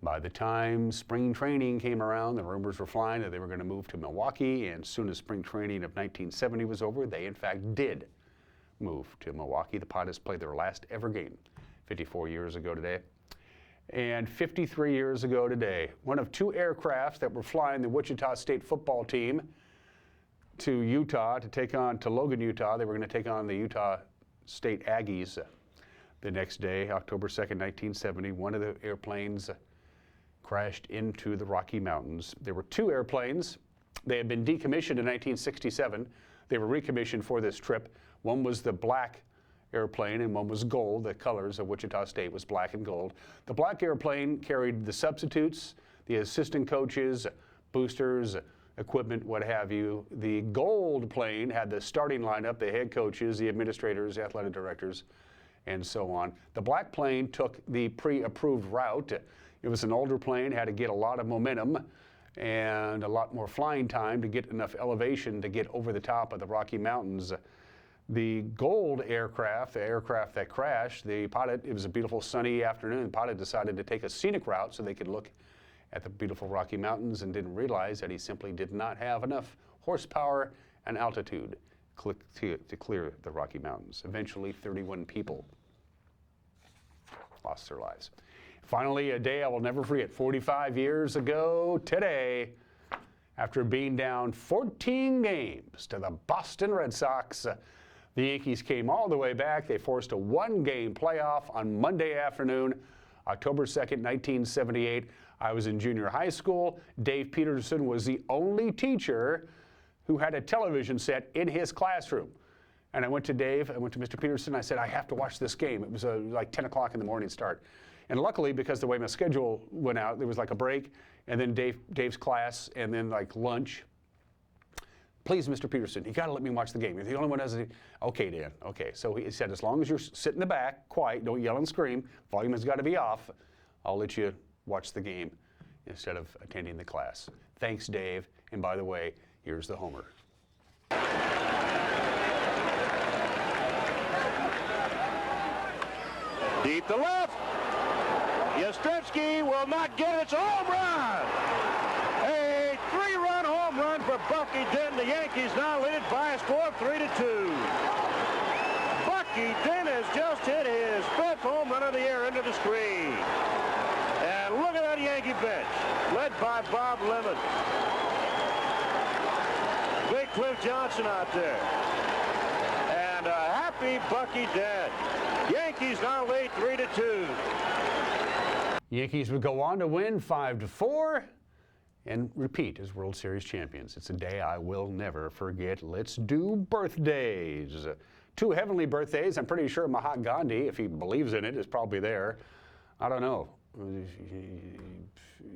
by the time spring training came around, the rumors were flying that they were going to move to Milwaukee, and as soon as spring training of 1970 was over, they in fact did move to Milwaukee. The Pilots played their last ever game 54 years ago today. And 53 years ago today, one of 2 aircrafts that were flying the Wichita State football team to Utah to Logan, Utah. They were going to take on the Utah State Aggies the next day, October 2nd, 1970. One of the airplanes crashed into the Rocky Mountains. There were 2 airplanes. They had been decommissioned in 1967. They were recommissioned for this trip. One was the black airplane and one was gold. The colors of Wichita State was black and gold. The black airplane carried the substitutes, the assistant coaches, boosters, equipment, what have you. The gold plane had the starting lineup, the head coaches, the administrators, the athletic directors, and so on. The black plane took the pre-approved route. It was an older plane, had to get a lot of momentum and a lot more flying time to get enough elevation to get over the top of the Rocky Mountains. The gold aircraft, the aircraft that crashed, the pilot, it was a beautiful sunny afternoon, the pilot decided to take a scenic route so they could look at the beautiful Rocky Mountains and didn't realize that he simply did not have enough horsepower and altitude to clear the Rocky Mountains. Eventually, 31 people lost their lives. Finally, a day I will never forget. 45 years ago today, after being down 14 games to the Boston Red Sox, The Yankees came all the way back. They forced a one-game playoff on Monday afternoon, October 2nd, 1978. I was in junior high school. Dave Peterson was the only teacher who had a television set in his classroom. And I went to Mr. Peterson, I said, I have to watch this game. It was like 10 o'clock in the morning start. And luckily, because the way my schedule went out, there was like a break, and then Dave's class, and then like lunch. Please, Mr. Peterson, you got to let me watch the game. You're the only one who has okay, Dan. Okay. So he said, as long as you're sitting in the back, quiet, don't yell and scream, volume has got to be off, I'll let you watch the game instead of attending the class. Thanks, Dave. And by the way, here's the homer. Deep to left. Yastrzemski will not get it. It's a home run. A three-run home run for Bucky Dent. The Yankees now lead it by a score of 3-2. Bucky Dent has just hit his fifth home run of the year into the screen. And look at that Yankee bench, led by Bob Lemon. Big Cliff Johnson out there. And a happy Bucky Dent. Yankees now lead 3-2. Yankees would go on to win 5-4 and repeat as World Series champions. It's a day I will never forget. Let's do birthdays. 2 heavenly birthdays. I'm pretty sure Mahatma Gandhi, if he believes in it, is probably there. I don't know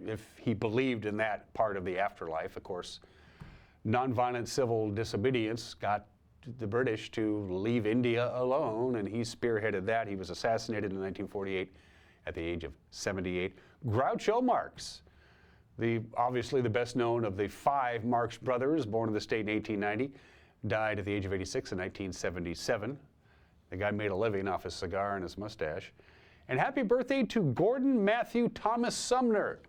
if he believed in that part of the afterlife. Of course, nonviolent civil disobedience got the British to leave India alone, and he spearheaded that. He was assassinated in 1948 at the age of 78. Groucho Marx, obviously the best known of the 5 Marx brothers, born in the state in 1890, died at the age of 86 in 1977. The guy made a living off his cigar and his mustache. And happy birthday to Gordon Matthew Thomas Sumner.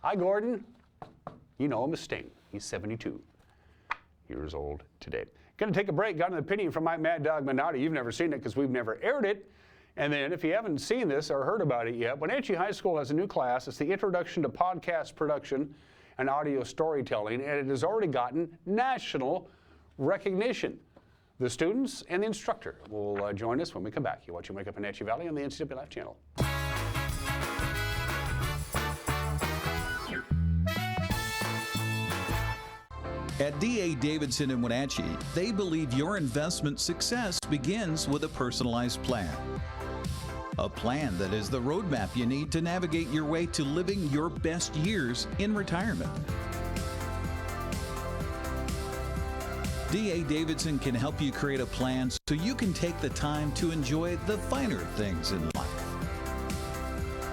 Hi, Gordon. You know him as Sting. He's 72 years old today. Going to take a break. Got an opinion from my Mad Dog Minotti. You've never seen it because we've never aired it. And then if you haven't seen this or heard about it yet, Wenatchee High School has a new class. It's the Introduction to Podcast Production and Audio Storytelling, and it has already gotten national recognition. The students and the instructor will join us when we come back. You're watching Wake Up Wenatchee Valley on the NCW Life channel. At D.A. Davidson in Wenatchee, they believe your investment success begins with a personalized plan. A plan that is the roadmap you need to navigate your way to living your best years in retirement. D.A. Davidson can help you create a plan so you can take the time to enjoy the finer things in life.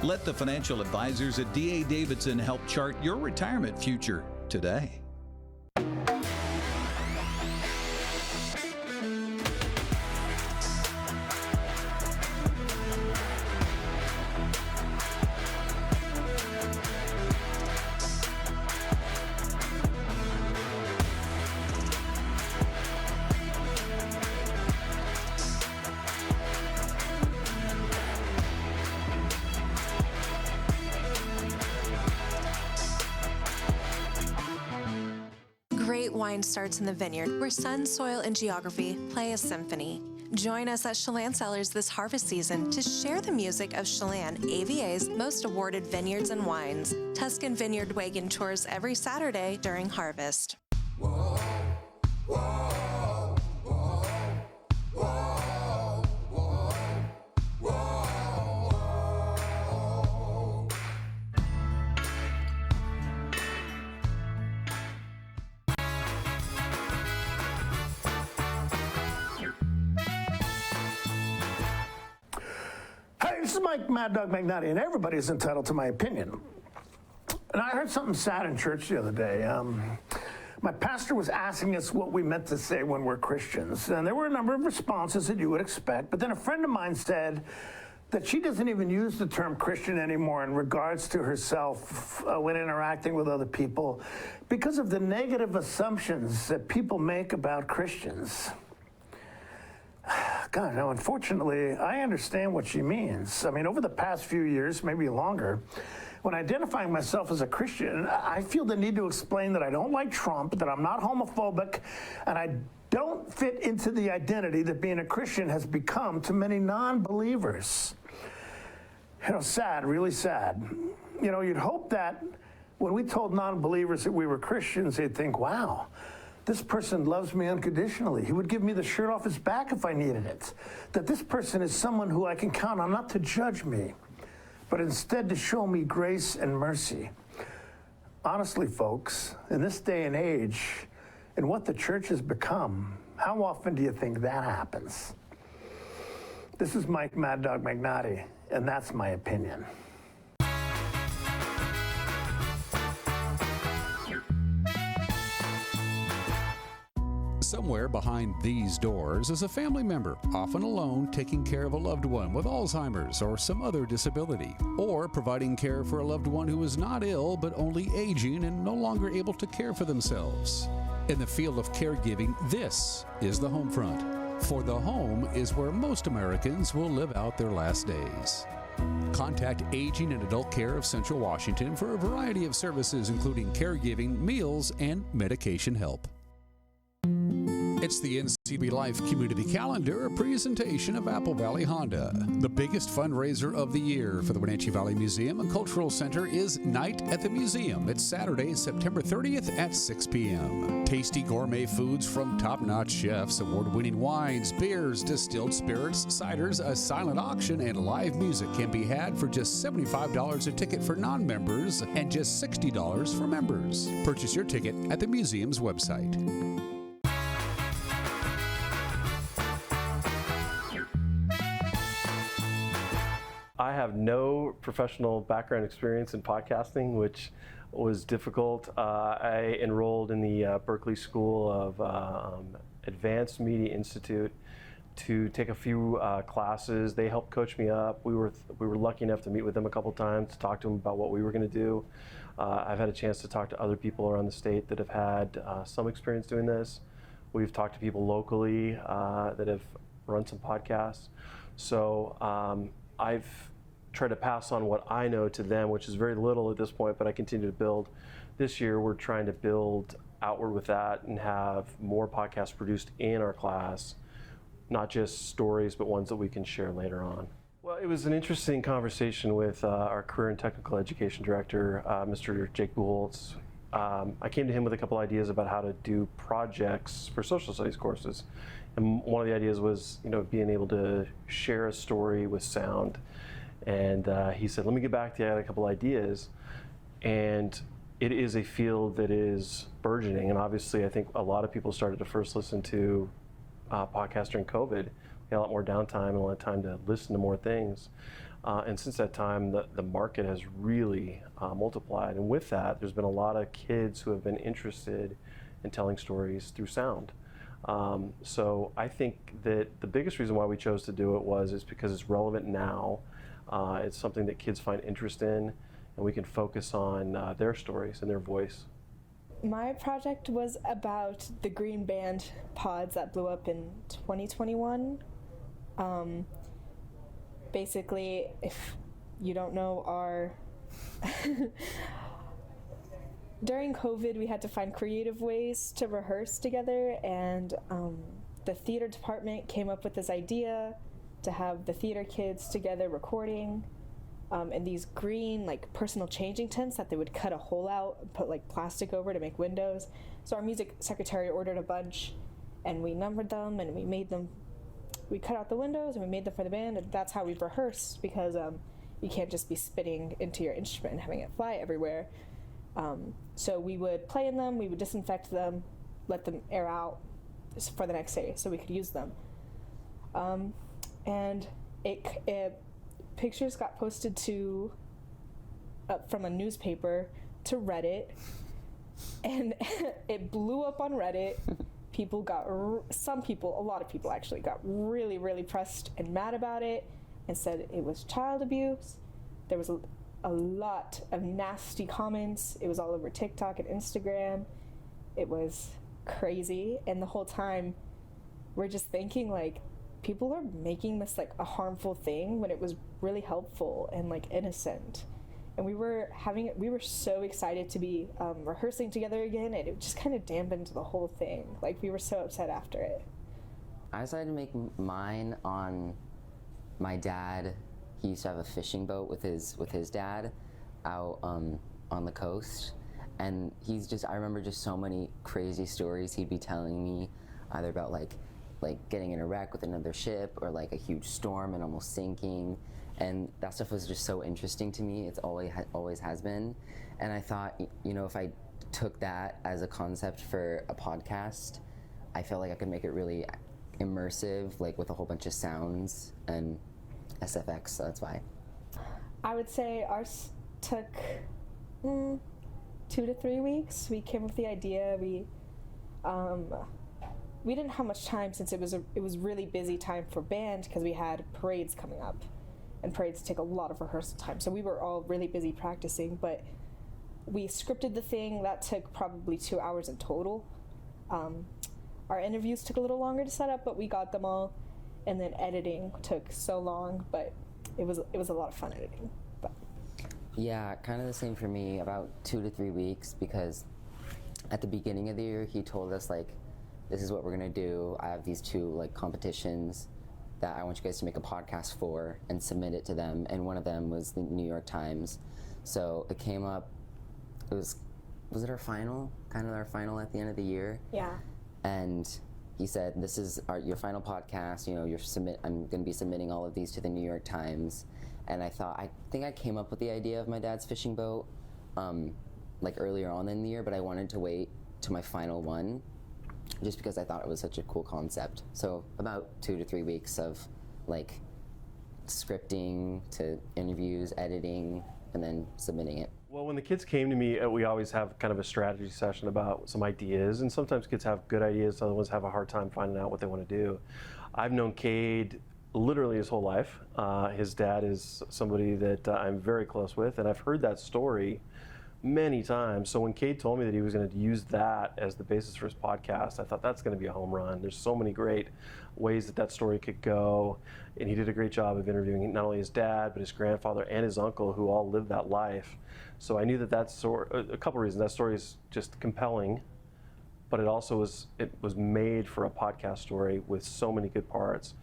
Let the financial advisors at D.A. Davidson help chart your retirement future today. Great wine starts in the vineyard, where sun, soil, and geography play a symphony. Join us at Chelan Cellars this harvest season to share the music of Chelan, AVA's most awarded vineyards and wines. Tuscan Vineyard Wagon tours every Saturday during harvest. Whoa, whoa, whoa, whoa, whoa, whoa. Hey, this is Mike Mad Dog Magnotti, and everybody is entitled to my opinion. And I heard something sad in church the other day. My pastor was asking us what we meant to say when we're Christians, and there were a number of responses that you would expect, but then a friend of mine said that she doesn't even use the term Christian anymore in regards to herself when interacting with other people because of the negative assumptions that people make about Christians. God, now, unfortunately, I understand what she means. I mean, over the past few years, maybe longer, when identifying myself as a Christian, I feel the need to explain that I don't like Trump, that I'm not homophobic, and I don't fit into the identity that being a Christian has become to many non-believers. You know, sad, really sad. You know, you'd hope that when we told non-believers that we were Christians, they'd think, wow, this person loves me unconditionally. He would give me the shirt off his back if I needed it. That this person is someone who I can count on not to judge me, but instead to show me grace and mercy. Honestly, folks, in this day and age, and what the church has become, how often do you think that happens? This is Mike Mad Dog Magnotti, and that's my opinion. Somewhere behind these doors is a family member, often alone, taking care of a loved one with Alzheimer's or some other disability, or providing care for a loved one who is not ill but only aging and no longer able to care for themselves. In the field of caregiving, this is the home front. For the home is where most Americans will live out their last days. Contact Aging and Adult Care of Central Washington for a variety of services including caregiving, meals, and medication help. It's the NCB Life Community Calendar, a presentation of Apple Valley Honda. The biggest fundraiser of the year for the Wenatchee Valley Museum and Cultural Center is Night at the Museum. It's Saturday, September 30th at 6 p.m. Tasty gourmet foods from top-notch chefs, award-winning wines, beers, distilled spirits, ciders, a silent auction, and live music can be had for just $75 a ticket for non-members and just $60 for members. Purchase your ticket at the museum's website. I have no professional background experience in podcasting, which was difficult. I enrolled in the Berkeley School of Advanced Media Institute to take a few classes. They helped coach me up. We were lucky enough to meet with them a couple times to talk to them about what we were going to do. I've had a chance to talk to other people around the state that have had some experience doing this. We've talked to people locally that have run some podcasts. So I've tried to pass on what I know to them, which is very little at this point, but I continue to build. This year, we're trying to build outward with that and have more podcasts produced in our class, not just stories, but ones that we can share later on. Well, it was an interesting conversation with our career and technical education director, Mr. Jake Buholtz. I came to him with a couple ideas about how to do projects for social studies courses. And one of the ideas was, being able to share a story with sound. And he said, let me get back to you. I had a couple ideas. And it is a field that is burgeoning. And obviously, I think a lot of people started to first listen to podcasts during COVID. We had a lot more downtime and a lot of time to listen to more things. And since that time, the market has really multiplied. And with that, there's been a lot of kids who have been interested in telling stories through sound. So I think that the biggest reason why we chose to do it is because it's relevant now. It's something that kids find interest in, and we can focus on their stories and their voice. My project was about the green band pods that blew up in 2021. Basically, if you don't know, during COVID, we had to find creative ways to rehearse together, and the theater department came up with this idea to have the theater kids together recording in these green personal changing tents that they would cut a hole out and put plastic over to make windows. So our music secretary ordered a bunch, and we numbered them, and we cut out the windows and we made them for the band, and that's how we rehearsed, because you can't just be spitting into your instrument and having it fly everywhere. So we would play in them, we would disinfect them, let them air out for the next day so we could use them. And pictures got posted from a newspaper to Reddit, and it blew up on Reddit. A lot of people actually got really, really pressed and mad about it and said it was child abuse. There was a lot of nasty comments. It was all over TikTok and Instagram. It was crazy, and the whole time we're just thinking people are making this a harmful thing when it was really helpful and innocent. and we were so excited to be rehearsing together again, and it just kind of dampened the whole thing. Like, we were so upset after it. I decided to make mine on my dad. He used to have a fishing boat with his dad out on the coast, and I remember just so many crazy stories he'd be telling me, either about like getting in a wreck with another ship, or like a huge storm and almost sinking, and that stuff was just so interesting to me. It's always has been, and I thought, you know, if I took that as a concept for a podcast, I felt like I could make it really immersive, like with a whole bunch of sounds and SFX, so that's why. I would say ours took 2 to 3 weeks. We came up with the idea. We didn't have much time, since it was really busy time for band, because we had parades coming up, and parades take a lot of rehearsal time. So we were all really busy practicing, but we scripted the thing. That took probably 2 hours in total. Our interviews took a little longer to set up, but we got them all. And then editing took so long, but it was a lot of fun editing. But. Yeah, kind of the same for me, about 2 to 3 weeks, because at the beginning of the year, he told us, like, this is what we're gonna do. I have these 2 like competitions that I want you guys to make a podcast for and submit it to them, and one of them was the New York Times. So it came up, was it our final? Kind of our final at the end of the year? Yeah. And he said, this is your final podcast, you know, I'm gonna be submitting all of these to the New York Times. And I think I came up with the idea of my dad's fishing boat like earlier on in the year, but I wanted to wait to my final one, just because I thought it was such a cool concept. So about 2 to 3 weeks of like scripting to interviews, editing, and then submitting it. Well, when the kids came to me, we always have kind of a strategy session about some ideas, and sometimes kids have good ideas, other ones have a hard time finding out what they want to do. I've known Cade literally his whole life. His dad is somebody that I'm very close with, and I've heard that story many times. So when Cade told me that he was going to use that as the basis for his podcast, I thought that's going to be a home run. There's so many great ways that story could go, and he did a great job of interviewing not only his dad, but his grandfather and his uncle, who all lived that life. So I knew that a couple reasons. That story is just compelling, but it was made for a podcast story with so many good parts.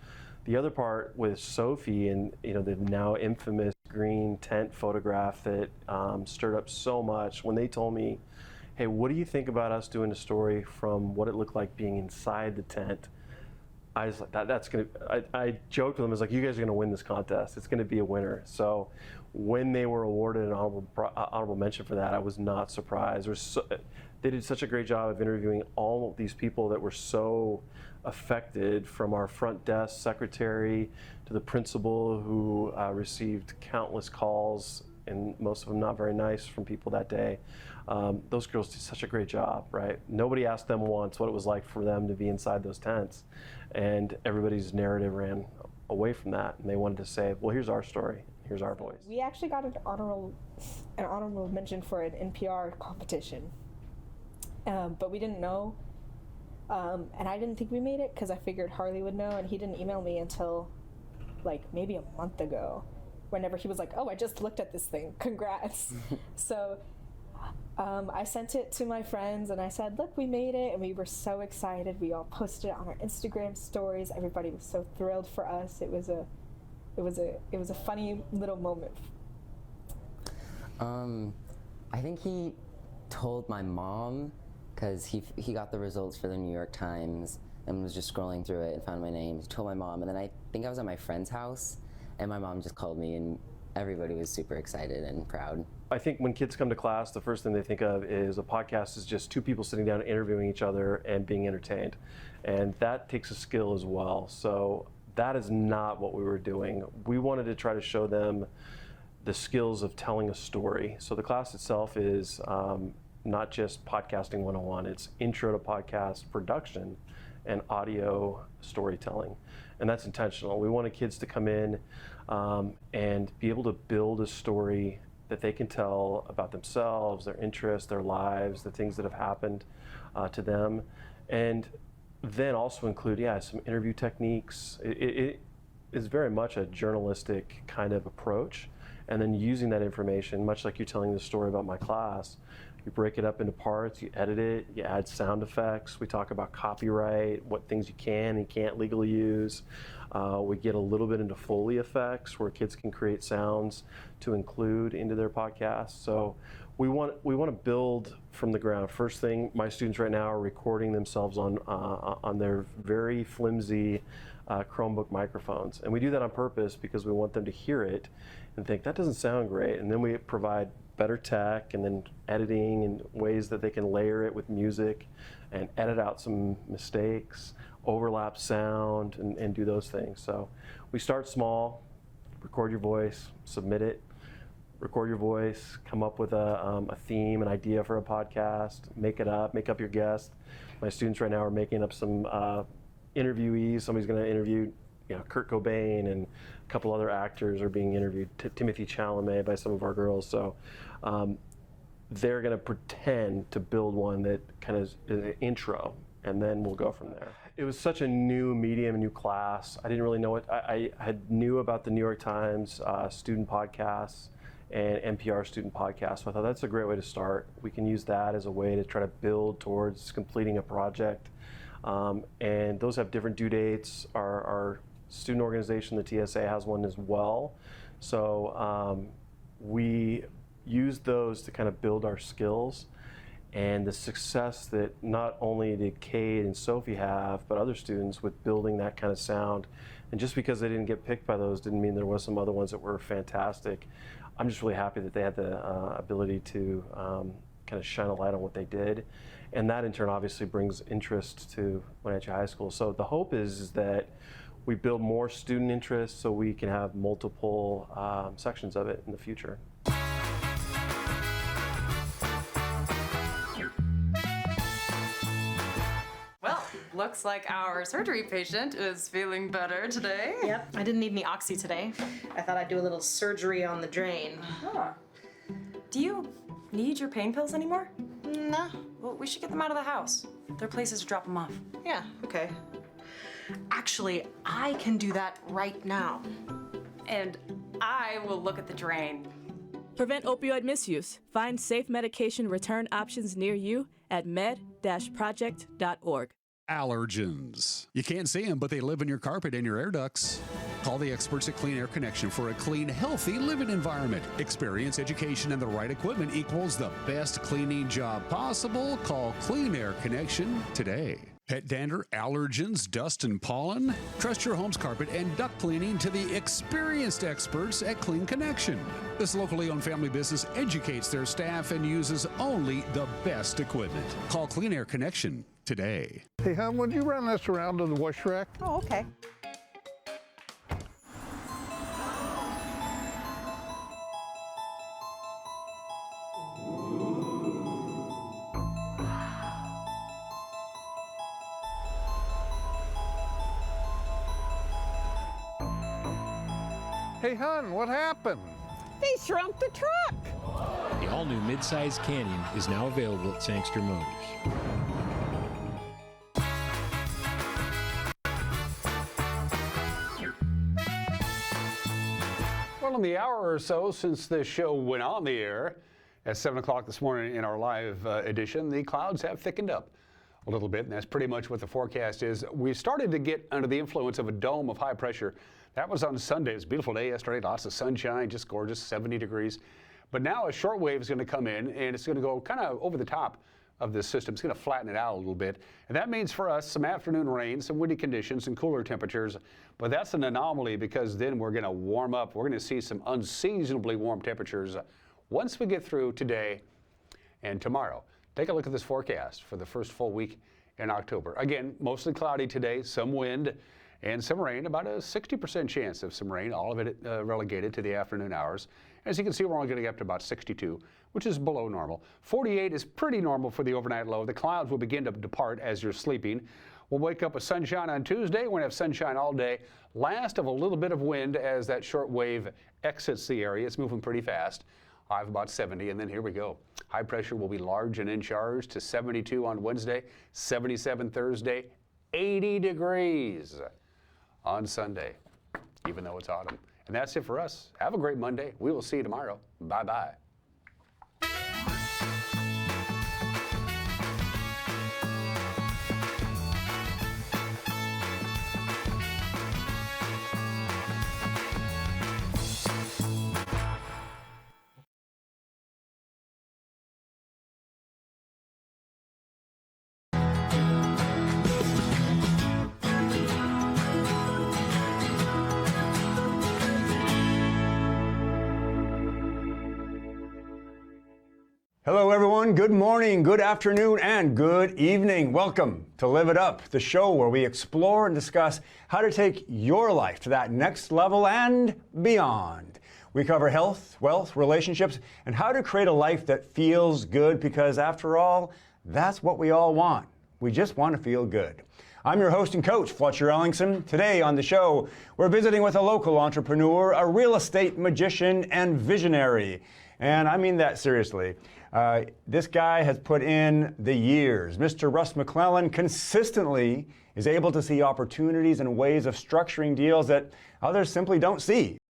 The other part with Sophie and the now infamous green tent photograph that stirred up so much. When they told me, hey, what do you think about us doing a story from what it looked like being inside the tent? I was like, that's gonna. I joked with them, I was like, you guys are gonna win this contest. It's gonna be a winner. So when they were awarded an honorable mention for that, I was not surprised. They did such a great job of interviewing all of these people that were so affected, from our front desk secretary to the principal, who received countless calls, and most of them not very nice, from people that day. Those girls did such a great job, right? Nobody asked them once what it was like for them to be inside those tents, and everybody's narrative ran away from that, and they wanted to say, well, here's our story, here's our voice. We actually got an honorable mention for an NPR competition, but we didn't know. And I didn't think we made it, because I figured Harley would know, and he didn't email me until like maybe a month ago, whenever he was like, oh, I just looked at this thing, congrats. So I sent it to my friends and I said, look, we made it, and we were so excited. We all posted it on our Instagram stories. Everybody was so thrilled for us. It was a funny little moment. I think he told my mom, because he got the results for the New York Times and was just scrolling through it and found my name. He told my mom, and then I think I was at my friend's house, and my mom just called me, and everybody was super excited and proud. I think when kids come to class, the first thing they think of is a podcast is just 2 people sitting down interviewing each other and being entertained. And that takes a skill as well. So that is not what we were doing. We wanted to try to show them the skills of telling a story. So the class itself is not just podcasting 101, it's intro to podcast production and audio storytelling. And that's intentional. We wanted kids to come in and be able to build a story that they can tell about themselves, their interests, their lives, the things that have happened to them. And then also include, some interview techniques. It is very much a journalistic kind of approach. and then using that information, much like you're telling the story about my class, you break it up into parts, you edit it, you add sound effects, we talk about copyright, what things you can and can't legally use. We get a little bit into Foley effects where kids can create sounds to include into their podcast. So we want to build from the ground. First thing, my students right now are recording themselves on their very flimsy Chromebook microphones. And we do that on purpose because we want them to hear it and think, that doesn't sound great. And then we provide better tech and then editing and ways that they can layer it with music and edit out some mistakes, overlap sound, and do those things. So we start small, record your voice, submit it, record your voice, come up with a theme, an idea for a podcast, make it up, make up your guest. My students right now are making up some interviewees. Somebody's going to interview Kurt Cobain, and a couple other actors are being interviewed, Timothy Chalamet by some of our girls. So they're going to pretend to build one that kind of is an intro, and then we'll go from there. It was such a new medium, a new class. I didn't really know it. I had knew about the New York Times student podcasts and NPR student podcasts. So I thought that's a great way to start. We can use that as a way to try to build towards completing a project. And those have different due dates. Our student organization, the TSA, has one as well. So we use those to kind of build our skills. And the success that not only did Cade and Sophie have, but other students with building that kind of sound. And just because they didn't get picked by those didn't mean there was some other ones that were fantastic. I'm just really happy that they had the ability to kind of shine a light on what they did. And that in turn obviously brings interest to Wenatchee High School. So the hope is that we build more student interest so we can have multiple sections of it in the future. Looks like our surgery patient is feeling better today. Yep, I didn't need any oxy today. I thought I'd do a little surgery on the drain. Huh. Do you need your pain pills anymore? No. Well, we should get them out of the house. There are places to drop them off. Yeah, okay. Actually, I can do that right now. And I will look at the drain. Prevent opioid misuse. Find safe medication return options near you at med-project.org. Allergens. You can't see them, but they live in your carpet and your air ducts. Call the experts at Clean Air Connection for a clean, healthy living environment. Experience, education, and the right equipment equals the best cleaning job possible. Call Clean Air Connection today. Pet dander, allergens, dust, and pollen? Trust your home's carpet and duct cleaning to the experienced experts at Clean Connection. This locally owned family business educates their staff and uses only the best equipment. Call Clean Air Connection today. Hey, hon, would you run this around to the wash rack? Oh, okay. Hey, hon, what happened? They shrunk the truck. The all-new mid-size Canyon is now available at Sangster Motors. Well, in the hour or so since the show went on the air at 7 o'clock this morning in our live edition, the clouds have thickened up a little bit, and that's pretty much what the forecast is. We started to get under the influence of a dome of high pressure. That was on Sunday. It was a beautiful day yesterday, lots of sunshine, just gorgeous, 70 degrees. But now a short wave is going to come in, and it's going to go kind of over the top of this system. It's going to flatten it out a little bit. And that means for us some afternoon rain, some windy conditions, and cooler temperatures. But that's an anomaly because then we're going to warm up. We're going to see some unseasonably warm temperatures once we get through today and tomorrow. Take a look at this forecast for the first full week in October. Again, mostly cloudy today, some wind and some rain, about a 60% chance of some rain, all of it relegated to the afternoon hours. As you can see, we're only going to get up to about 62, which is below normal. 48 is pretty normal for the overnight low. The clouds will begin to depart as you're sleeping. We'll wake up with sunshine on Tuesday. We're going to have sunshine all day. Last of a little bit of wind as that short wave exits the area. It's moving pretty fast. High of about 70, and then here we go. High pressure will be large and in charge to 72 on Wednesday, 77 Thursday, 80 degrees on Sunday, even though it's autumn. And that's it for us. Have a great Monday. We will see you tomorrow. Bye-bye. Hello, everyone. Good morning, good afternoon, and good evening. Welcome to Live It Up, the show where we explore and discuss how to take your life to that next level and beyond. We cover health, wealth, relationships, and how to create a life that feels good because, after all, that's what we all want. We just want to feel good. I'm your host and coach, Fletcher Ellingson. Today on the show, we're visiting with a local entrepreneur, a real estate magician, and visionary. And I mean that seriously. This guy has put in the years. Mr. Russ McClellan consistently is able to see opportunities and ways of structuring deals that others simply don't see.